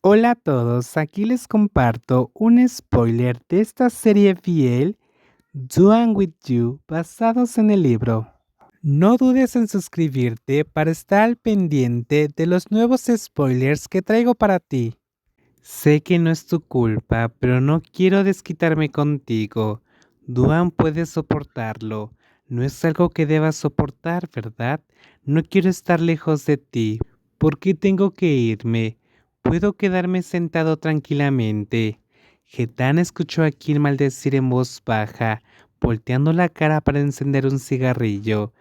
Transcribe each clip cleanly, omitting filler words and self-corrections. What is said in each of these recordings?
Hola a todos, aquí les comparto un spoiler de esta serie fiel, Doing With You, basados en el libro. No dudes en suscribirte para estar al pendiente de los nuevos spoilers que traigo para ti. Sé que no es tu culpa, pero no quiero desquitarme contigo. Duan puede soportarlo. No es algo que debas soportar, ¿verdad? No quiero estar lejos de ti. ¿Por qué tengo que irme? Puedo quedarme sentado tranquilamente. Getan escuchó a Kim maldecir en voz baja, volteando la cara para encender un cigarrillo.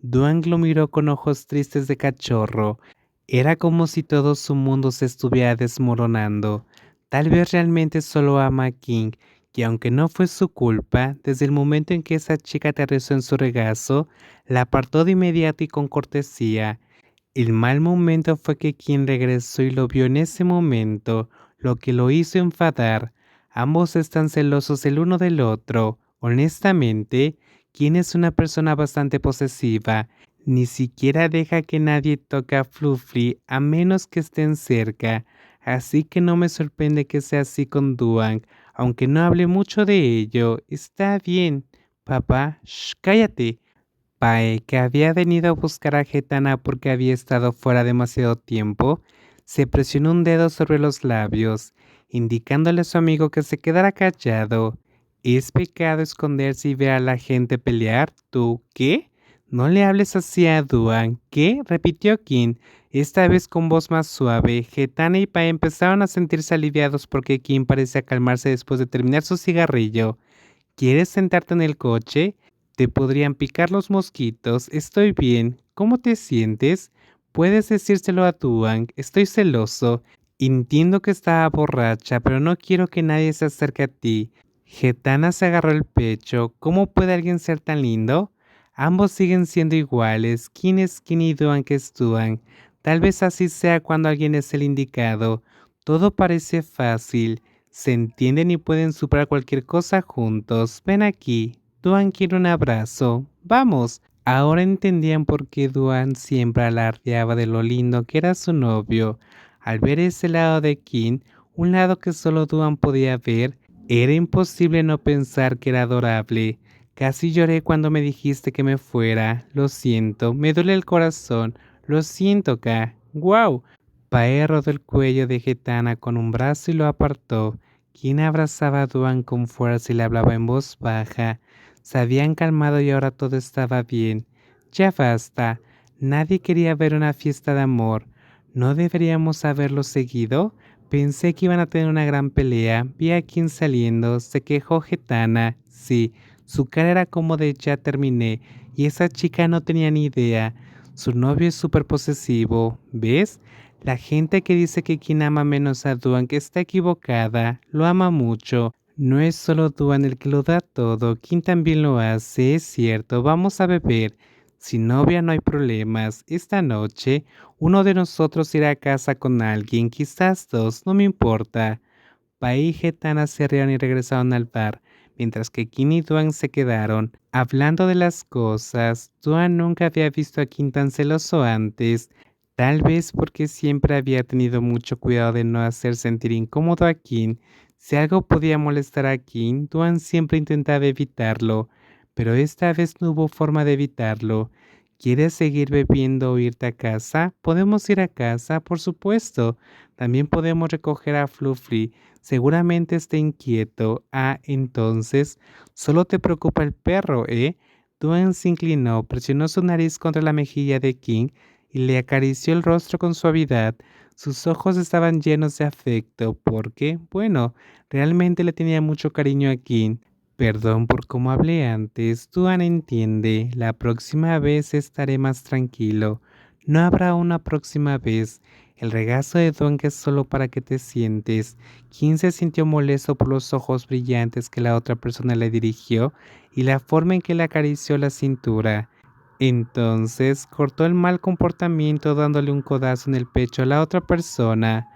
Duan lo miró con ojos tristes de cachorro. Era como si todo su mundo se estuviera desmoronando. Tal vez realmente solo ama a King, que aunque no fue su culpa, desde el momento en que esa chica aterrizó en su regazo, la apartó de inmediato y con cortesía. El mal momento fue que King regresó y lo vio en ese momento, lo que lo hizo enfadar. Ambos están celosos el uno del otro. Honestamente, King es una persona bastante posesiva. Ni siquiera deja que nadie toque a Fluffy a menos que estén cerca. Así que no me sorprende que sea así con Duang, aunque no hable mucho de ello. Está bien. Papá, shh, cállate. Pae, que había venido a buscar a Getana porque había estado fuera demasiado tiempo, se presionó un dedo sobre los labios, indicándole a su amigo que se quedara callado. ¿Es pecado esconderse y ver a la gente pelear? ¿Tú qué? No le hables así a Duan. ¿Qué? Repitió Kim, esta vez con voz más suave. Getana y Pae empezaron a sentirse aliviados porque Kim parecía calmarse después de terminar su cigarrillo. ¿Quieres sentarte en el coche? Te podrían picar los mosquitos. Estoy bien. ¿Cómo te sientes? Puedes decírselo a Tuang. Estoy celoso. Entiendo que estaba borracha, pero no quiero que nadie se acerque a ti. Getana se agarró el pecho. ¿Cómo puede alguien ser tan lindo? Ambos siguen siendo iguales. ¿Quién es quién y Duan que es Duan? Tal vez así sea cuando alguien es el indicado. Todo parece fácil. Se entienden y pueden superar cualquier cosa juntos. Ven aquí. Duan quiere un abrazo. Vamos. Ahora entendían por qué Duan siempre alardeaba de lo lindo que era su novio. Al ver ese lado de Kim, un lado que solo Duan podía ver, era imposible no pensar que era adorable. Casi lloré cuando me dijiste que me fuera. Lo siento, me duele el corazón. Lo siento, Ka. ¡Guau! Pae rodó el cuello de Getana con un brazo y lo apartó. Quien abrazaba a Duan con fuerza y le hablaba en voz baja. Se habían calmado y ahora todo estaba bien. Ya basta. Nadie quería ver una fiesta de amor. ¿No deberíamos haberlo seguido? Pensé que iban a tener una gran pelea. Vi a Kim saliendo. Se quejó Getana. Sí, su cara era como de ya terminé. Y esa chica no tenía ni idea. Su novio es súper posesivo. ¿Ves? La gente que dice que quien ama menos a Duan que está equivocada, lo ama mucho. No es solo Duan el que lo da todo, Kim también lo hace, es cierto, vamos a beber. Sin novia no hay problemas. Esta noche, uno de nosotros irá a casa con alguien, quizás dos, no me importa. Pai y Getana se rieron y regresaron al bar, mientras que Kim y Duan se quedaron. Hablando de las cosas, Duan nunca había visto a Kim tan celoso antes, tal vez porque siempre había tenido mucho cuidado de no hacer sentir incómodo a Kim. Si algo podía molestar a Kim, Duan siempre intentaba evitarlo, pero esta vez no hubo forma de evitarlo. ¿Quieres seguir bebiendo o irte a casa? Podemos ir a casa, por supuesto. También podemos recoger a Fluffy. Seguramente esté inquieto. Ah, entonces, solo te preocupa el perro, ¿eh? Duan se inclinó, presionó su nariz contra la mejilla de King y le acarició el rostro con suavidad. Sus ojos estaban llenos de afecto porque, bueno, realmente le tenía mucho cariño a King. Perdón por cómo hablé antes. Duan entiende. La próxima vez estaré más tranquilo. No habrá una próxima vez. El regazo de Duan es solo para que te sientes. Kim se sintió molesto por los ojos brillantes que la otra persona le dirigió y la forma en que le acarició la cintura. Entonces cortó el mal comportamiento dándole un codazo en el pecho a la otra persona.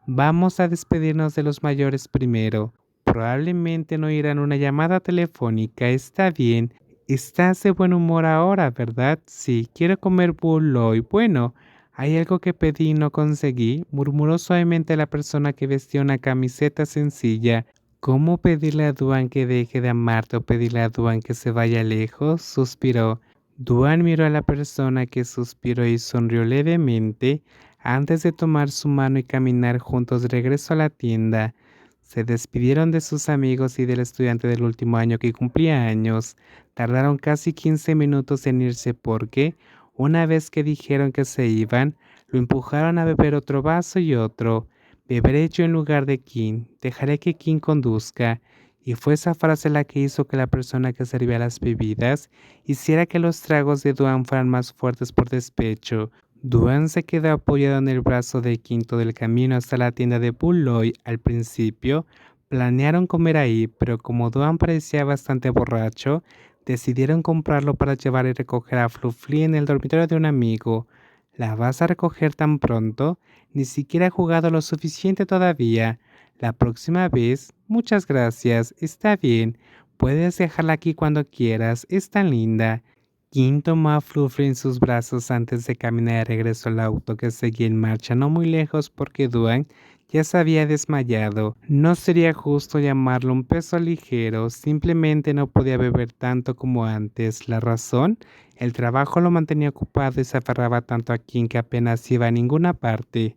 Vamos a despedirnos de los mayores primero. Probablemente no irán una llamada telefónica. Está bien. Estás de buen humor ahora, ¿verdad? Sí, quiero comer bull hoy. Bueno, ¿Hay algo que pedí y no conseguí?, murmuró suavemente la persona que vestía una camiseta sencilla. ¿Cómo pedirle a Duan que deje de amarte o pedirle a Duan que se vaya lejos?, suspiró. Duan miró a la persona que suspiró y sonrió levemente antes de tomar su mano y caminar juntos de regreso a la tienda. Se despidieron de sus amigos y del estudiante del último año que cumplía años. Tardaron casi 15 minutos en irse porque, una vez que dijeron que se iban, lo empujaron a beber otro vaso y otro. Beberé yo en lugar de Kim, dejaré que Kim conduzca. Y fue esa frase la que hizo que la persona que servía las bebidas hiciera que los tragos de Duan fueran más fuertes por despecho. Duan se quedó apoyado en el brazo de Kim todo el camino hasta la tienda de Buloy. Al principio, planearon comer ahí, pero como Duan parecía bastante borracho, decidieron comprarlo para llevar y recoger a Fluffy en el dormitorio de un amigo. ¿La vas a recoger tan pronto? Ni siquiera he jugado lo suficiente todavía. La próxima vez, muchas gracias, está bien. Puedes dejarla aquí cuando quieras, es tan linda. Kim tomó a Fluffy en sus brazos antes de caminar de regreso al auto que seguía en marcha no muy lejos porque Duan ya se había desmayado. No sería justo llamarlo un peso ligero, simplemente no podía beber tanto como antes. La razón, el trabajo lo mantenía ocupado y se aferraba tanto a Kim que apenas iba a ninguna parte.